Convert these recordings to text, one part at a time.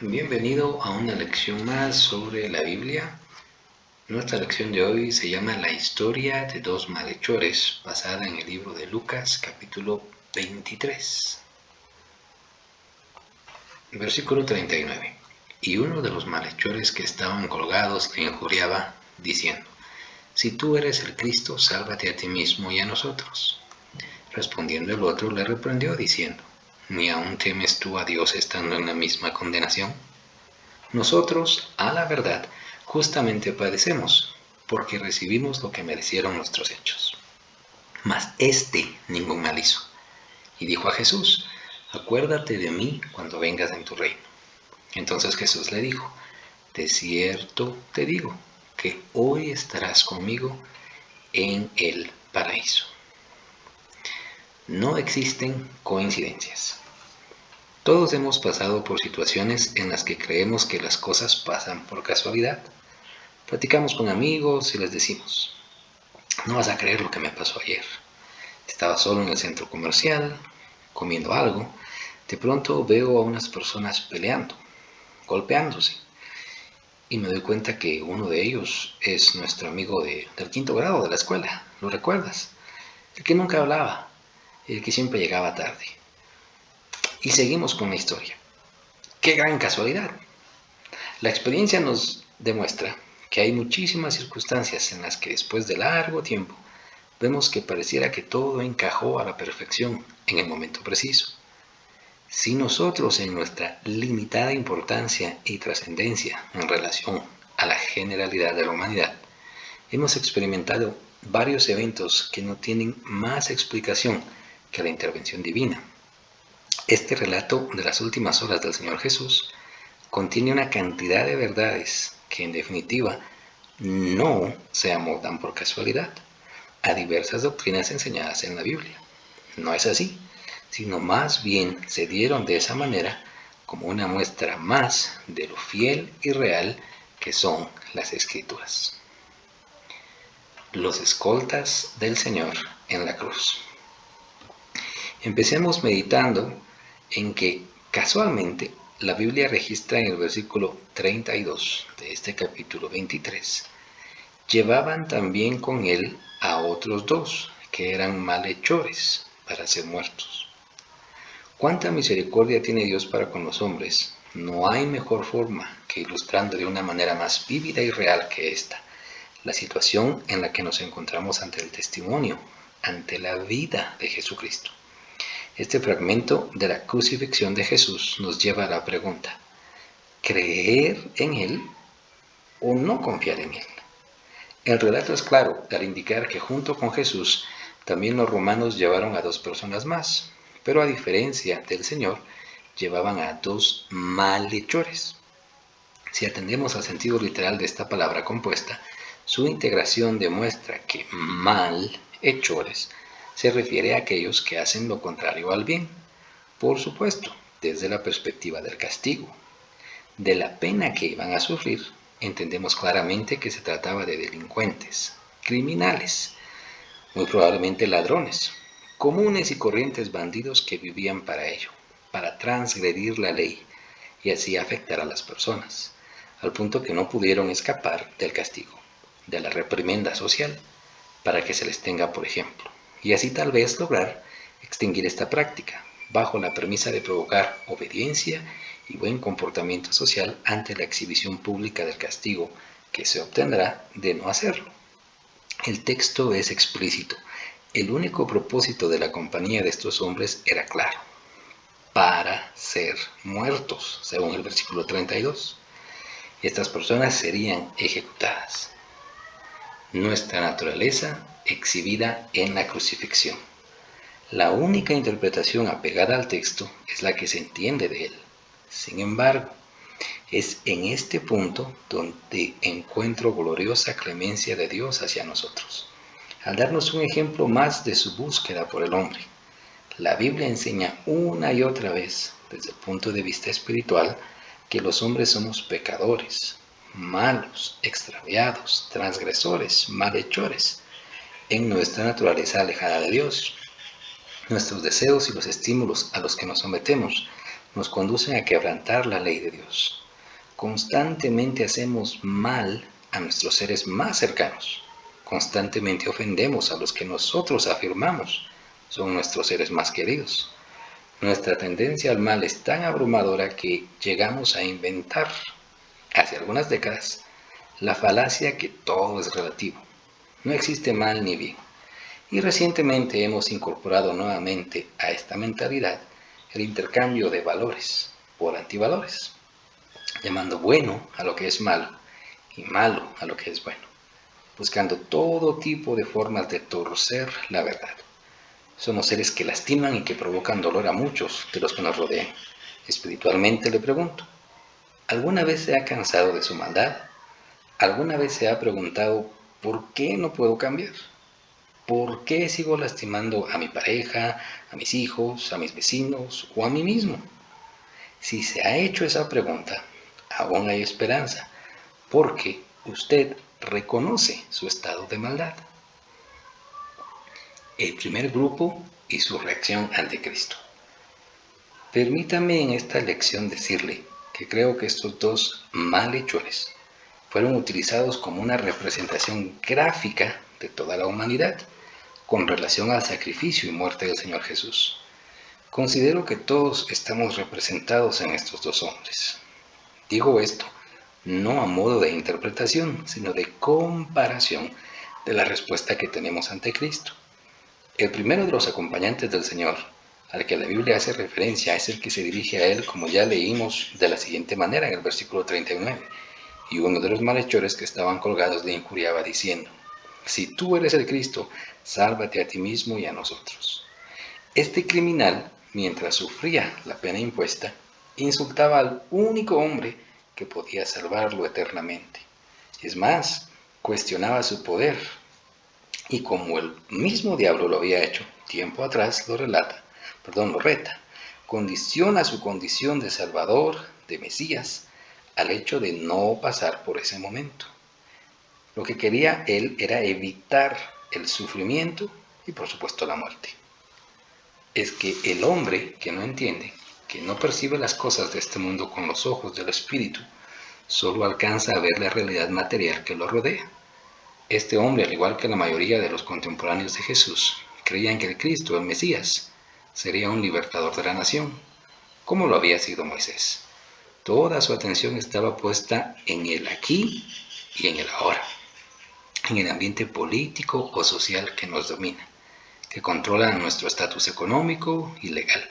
Bienvenido a una lección más sobre la Biblia. Nuestra lección de hoy se llama La historia de dos malhechores, basada en el libro de Lucas, capítulo 23. Versículo 39. Y uno de los malhechores que estaban colgados le injuriaba, diciendo: Si tú eres el Cristo, sálvate a ti mismo y a nosotros. Respondiendo el otro le reprendió, diciendo: ¿Ni aún temes tú a Dios estando en la misma condenación? Nosotros, a la verdad, justamente padecemos, porque recibimos lo que merecieron nuestros hechos. Mas éste ningún mal hizo. Y dijo a Jesús: Acuérdate de mí cuando vengas en tu reino. Entonces Jesús le dijo: De cierto te digo, que hoy estarás conmigo en el paraíso. No existen coincidencias. Todos hemos pasado por situaciones en las que creemos que las cosas pasan por casualidad. Platicamos con amigos y les decimos: No vas a creer lo que me pasó ayer. Estaba solo en el centro comercial, comiendo algo. De pronto veo a unas personas peleando, golpeándose. Y me doy cuenta que uno de ellos es nuestro amigo del quinto grado de la escuela. ¿Lo recuerdas? El que nunca hablaba, el que siempre llegaba tarde. Y seguimos con la historia. ¡Qué gran casualidad! La experiencia nos demuestra que hay muchísimas circunstancias en las que después de largo tiempo vemos que pareciera que todo encajó a la perfección en el momento preciso. Si nosotros, en nuestra limitada importancia y trascendencia en relación a la generalidad de la humanidad, hemos experimentado varios eventos que no tienen más explicación que la intervención divina, este relato de las últimas horas del Señor Jesús contiene una cantidad de verdades que, en definitiva, no se amoldan por casualidad a diversas doctrinas enseñadas en la Biblia. No es así, sino más bien se dieron de esa manera como una muestra más de lo fiel y real que son las Escrituras. Los escoltas del Señor en la cruz. Empecemos meditando en que casualmente la Biblia registra en el versículo 32 de este capítulo 23, llevaban también con él a otros dos, que eran malhechores, para ser muertos. ¿Cuánta misericordia tiene Dios para con los hombres? No hay mejor forma que ilustrando de una manera más vívida y real que esta, la situación en la que nos encontramos ante el testimonio, ante la vida de Jesucristo. Este fragmento de la crucifixión de Jesús nos lleva a la pregunta: ¿creer en Él o no confiar en Él? El relato es claro al indicar que junto con Jesús también los romanos llevaron a dos personas más, pero a diferencia del Señor, llevaban a dos malhechores. Si atendemos al sentido literal de esta palabra compuesta, su integración demuestra que malhechores se refiere a aquellos que hacen lo contrario al bien, por supuesto, desde la perspectiva del castigo. De la pena que iban a sufrir, entendemos claramente que se trataba de delincuentes, criminales, muy probablemente ladrones, comunes y corrientes bandidos que vivían para ello, para transgredir la ley y así afectar a las personas, al punto que no pudieron escapar del castigo, de la reprimenda social, para que se les tenga por ejemplo, y así tal vez lograr extinguir esta práctica, bajo la premisa de provocar obediencia y buen comportamiento social ante la exhibición pública del castigo que se obtendrá de no hacerlo. El texto es explícito. El único propósito de la compañía de estos hombres era claro: para ser muertos, según el versículo 32. Estas personas serían ejecutadas. Nuestra naturaleza exhibida en la crucifixión. La única interpretación apegada al texto es la que se entiende de él. Sin embargo, es en este punto donde encuentro gloriosa clemencia de Dios hacia nosotros, al darnos un ejemplo más de su búsqueda por el hombre. La Biblia enseña una y otra vez, desde el punto de vista espiritual, que los hombres somos pecadores, malos, extraviados, transgresores, malhechores, en nuestra naturaleza alejada de Dios. Nuestros deseos y los estímulos a los que nos sometemos nos conducen a quebrantar la ley de Dios. Constantemente hacemos mal a nuestros seres más cercanos. Constantemente ofendemos a los que nosotros afirmamos son nuestros seres más queridos. Nuestra tendencia al mal es tan abrumadora que llegamos a inventar, hace algunas décadas, la falacia que todo es relativo. No existe mal ni bien. Y recientemente hemos incorporado nuevamente a esta mentalidad el intercambio de valores por antivalores, llamando bueno a lo que es malo y malo a lo que es bueno, buscando todo tipo de formas de torcer la verdad. Somos seres que lastiman y que provocan dolor a muchos de los que nos rodean. Espiritualmente le pregunto, ¿alguna vez se ha cansado de su maldad? ¿Alguna vez se ha preguntado por qué no puedo cambiar? ¿Por qué sigo lastimando a mi pareja, a mis hijos, a mis vecinos o a mí mismo? Si se ha hecho esa pregunta, aún hay esperanza, porque usted reconoce su estado de maldad. El primer grupo y su reacción ante Cristo. Permítame en esta lección decirle que creo que estos dos malhechores fueron utilizados como una representación gráfica de toda la humanidad con relación al sacrificio y muerte del Señor Jesús. Considero que todos estamos representados en estos dos hombres. Digo esto no a modo de interpretación, sino de comparación de la respuesta que tenemos ante Cristo. El primero de los acompañantes del Señor, al que la Biblia hace referencia, es el que se dirige a él, como ya leímos, de la siguiente manera en el versículo 39. Y uno de los malhechores que estaban colgados le injuriaba diciendo, si tú eres el Cristo, sálvate a ti mismo y a nosotros. Este criminal, mientras sufría la pena impuesta, insultaba al único hombre que podía salvarlo eternamente. Es más, cuestionaba su poder, y como el mismo diablo lo había hecho tiempo atrás, lo reta, condiciona su condición de Salvador, de Mesías, al hecho de no pasar por ese momento. Lo que quería él era evitar el sufrimiento y por supuesto la muerte. Es que el hombre que no entiende, que no percibe las cosas de este mundo con los ojos del espíritu, solo alcanza a ver la realidad material que lo rodea. Este hombre, al igual que la mayoría de los contemporáneos de Jesús, creían que el Cristo, el Mesías, sería un libertador de la nación, como lo había sido Moisés. Toda su atención estaba puesta en el aquí y en el ahora, en el ambiente político o social que nos domina, que controla nuestro estatus económico y legal.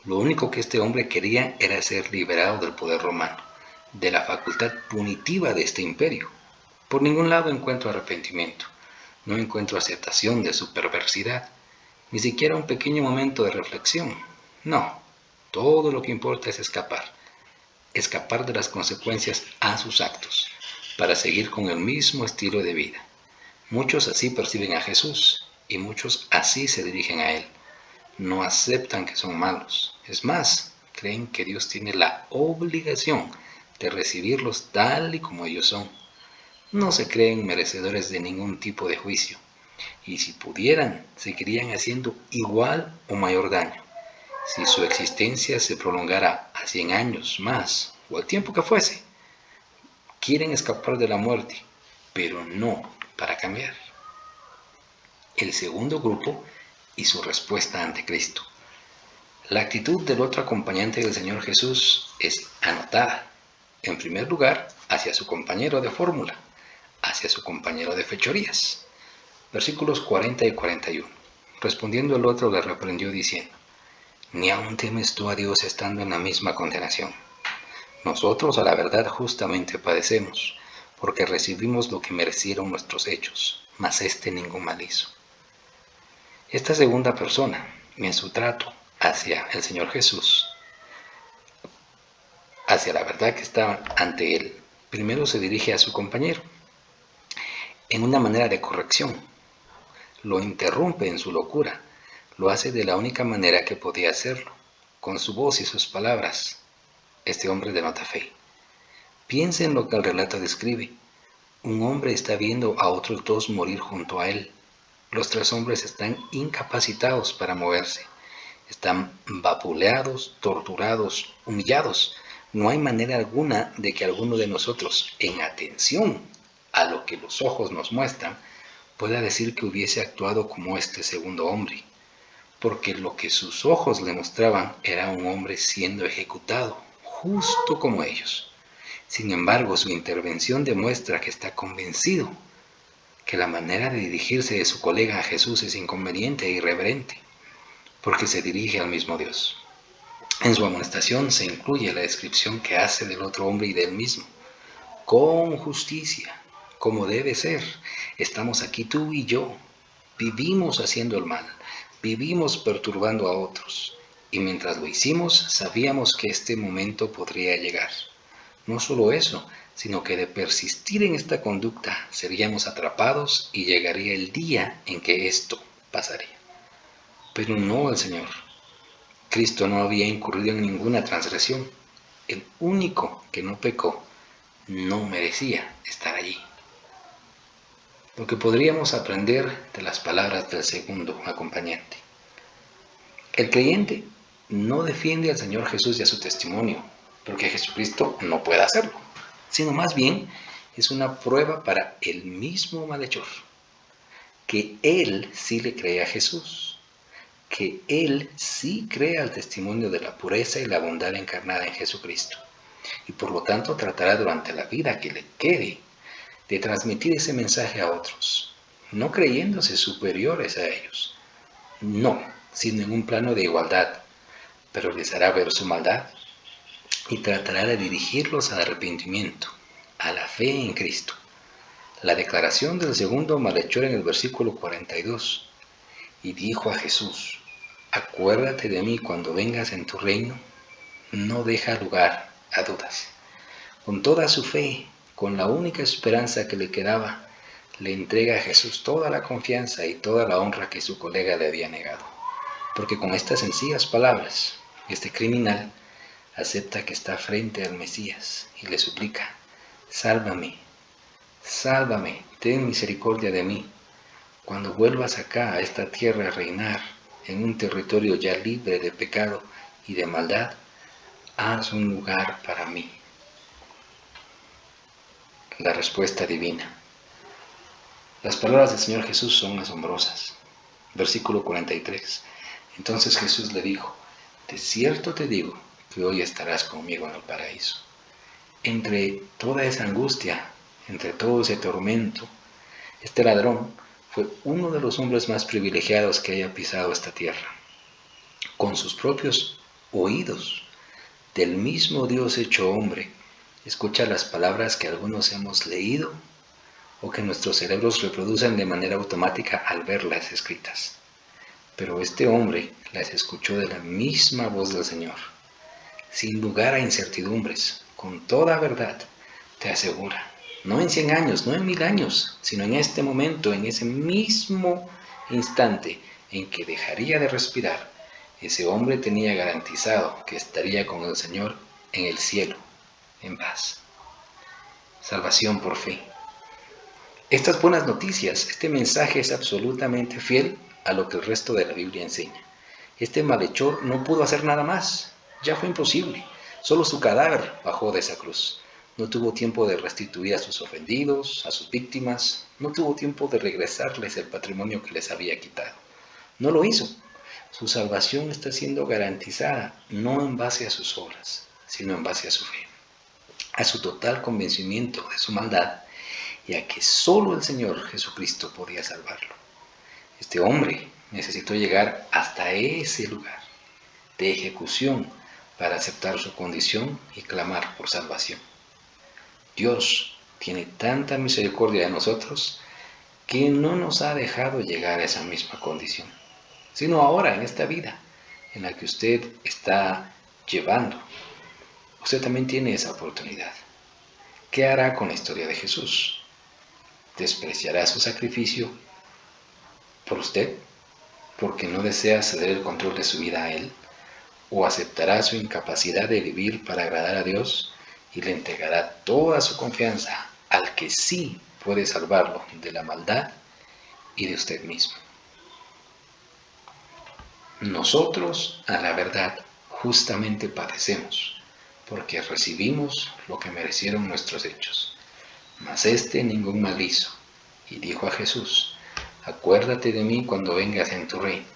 Lo único que este hombre quería era ser liberado del poder romano, de la facultad punitiva de este imperio. Por ningún lado encuentro arrepentimiento, no encuentro aceptación de su perversidad, ni siquiera un pequeño momento de reflexión. No, todo lo que importa es escapar de las consecuencias a sus actos, para seguir con el mismo estilo de vida. Muchos así perciben a Jesús y muchos así se dirigen a Él. No aceptan que son malos. Es más, creen que Dios tiene la obligación de recibirlos tal y como ellos son. No se creen merecedores de ningún tipo de juicio. Y si pudieran, seguirían haciendo igual o mayor daño. Si su existencia se prolongara a 100 años más, o el tiempo que fuese, quieren escapar de la muerte, pero no para cambiar. El segundo grupo y su respuesta ante Cristo. La actitud del otro acompañante del Señor Jesús es anotada. En primer lugar, hacia su compañero de fórmula, hacia su compañero de fechorías. Versículos 40 y 41. Respondiendo el otro le reprendió diciendo, ¿ni aún temes tú a Dios estando en la misma condenación? Nosotros a la verdad justamente padecemos, porque recibimos lo que merecieron nuestros hechos, mas éste ningún mal hizo. Esta segunda persona, en su trato hacia el Señor Jesús, hacia la verdad que está ante él, primero se dirige a su compañero, en una manera de corrección. Lo interrumpe en su locura, lo hace de la única manera que podía hacerlo, con su voz y sus palabras. Este hombre denota fe. Piensa en lo que el relato describe. Un hombre está viendo a otros dos morir junto a él. Los tres hombres están incapacitados para moverse. Están vapuleados, torturados, humillados. No hay manera alguna de que alguno de nosotros, en atención a lo que los ojos nos muestran, pueda decir que hubiese actuado como este segundo hombre, porque lo que sus ojos le mostraban era un hombre siendo ejecutado, justo como ellos. Sin embargo, su intervención demuestra que está convencido que la manera de dirigirse de su colega a Jesús es inconveniente e irreverente, porque se dirige al mismo Dios. En su amonestación se incluye la descripción que hace del otro hombre y del mismo. Con justicia, como debe ser, estamos aquí tú y yo. Vivimos haciendo el mal, vivimos perturbando a otros, y mientras lo hicimos sabíamos que este momento podría llegar. No solo eso, sino que de persistir en esta conducta seríamos atrapados y llegaría el día en que esto pasaría. Pero no el Señor. Cristo no había incurrido en ninguna transgresión. El único que no pecó no merecía estar allí. Lo que podríamos aprender de las palabras del segundo acompañante. El creyente no defiende al Señor Jesús y a su testimonio, porque Jesucristo no puede hacerlo, sino más bien es una prueba para el mismo malhechor, que él sí le cree a Jesús, que él sí cree al testimonio de la pureza y la bondad encarnada en Jesucristo, y por lo tanto tratará durante la vida que le quede de transmitir ese mensaje a otros, no creyéndose superiores a ellos, no, sino en un plano de igualdad, pero les hará ver su maldad y tratará de dirigirlos al arrepentimiento, a la fe en Cristo. La declaración del segundo malhechor en el versículo 42, y dijo a Jesús, acuérdate de mí cuando vengas en tu reino, no deja lugar a dudas. Con toda su fe, con la única esperanza que le quedaba, le entrega a Jesús toda la confianza y toda la honra que su colega le había negado. Porque con estas sencillas palabras, este criminal acepta que está frente al Mesías y le suplica, sálvame, sálvame, ten misericordia de mí. Cuando vuelvas acá a esta tierra a reinar, en un territorio ya libre de pecado y de maldad, haz un lugar para mí. La respuesta divina. Las palabras del Señor Jesús son asombrosas. Versículo 43. Entonces Jesús le dijo, de cierto te digo que hoy estarás conmigo en el paraíso. Entre toda esa angustia, entre todo ese tormento, este ladrón fue uno de los hombres más privilegiados que haya pisado esta tierra. Con sus propios oídos, del mismo Dios hecho hombre, escucha las palabras que algunos hemos leído o que nuestros cerebros reproducen de manera automática al verlas escritas. Pero este hombre las escuchó de la misma voz del Señor. Sin lugar a incertidumbres, con toda verdad, te asegura, no en 100 años, no en 1000 años, sino en este momento, en ese mismo instante en que dejaría de respirar, ese hombre tenía garantizado que estaría con el Señor en el cielo, en paz. Salvación por fe. Estas buenas noticias, este mensaje es absolutamente fiel a lo que el resto de la Biblia enseña. Este malhechor no pudo hacer nada más, ya fue imposible. Solo su cadáver bajó de esa cruz. No tuvo tiempo de restituir a sus ofendidos, a sus víctimas, no tuvo tiempo de regresarles el patrimonio que les había quitado. No lo hizo. Su salvación está siendo garantizada no en base a sus obras, sino en base a su fe, a su total convencimiento de su maldad y a que solo el Señor Jesucristo podía salvarlo. Este hombre necesitó llegar hasta ese lugar de ejecución para aceptar su condición y clamar por salvación. Dios tiene tanta misericordia de nosotros que no nos ha dejado llegar a esa misma condición, sino ahora en esta vida en la que usted está llevando. Usted también tiene esa oportunidad. ¿Qué hará con la historia de Jesús? ¿Despreciará su sacrificio por usted porque no desea ceder el control de su vida a Él? ¿O aceptará su incapacidad de vivir para agradar a Dios y le entregará toda su confianza al que sí puede salvarlo de la maldad y de usted mismo? nosotros, a la verdad, justamente padecemos, porque recibimos lo que merecieron nuestros hechos. Mas éste ningún mal hizo, y dijo a Jesús: acuérdate de mí cuando vengas en tu reino.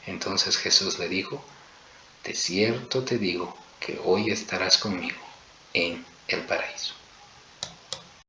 Entonces Jesús le dijo: de cierto te digo que hoy estarás conmigo en el paraíso.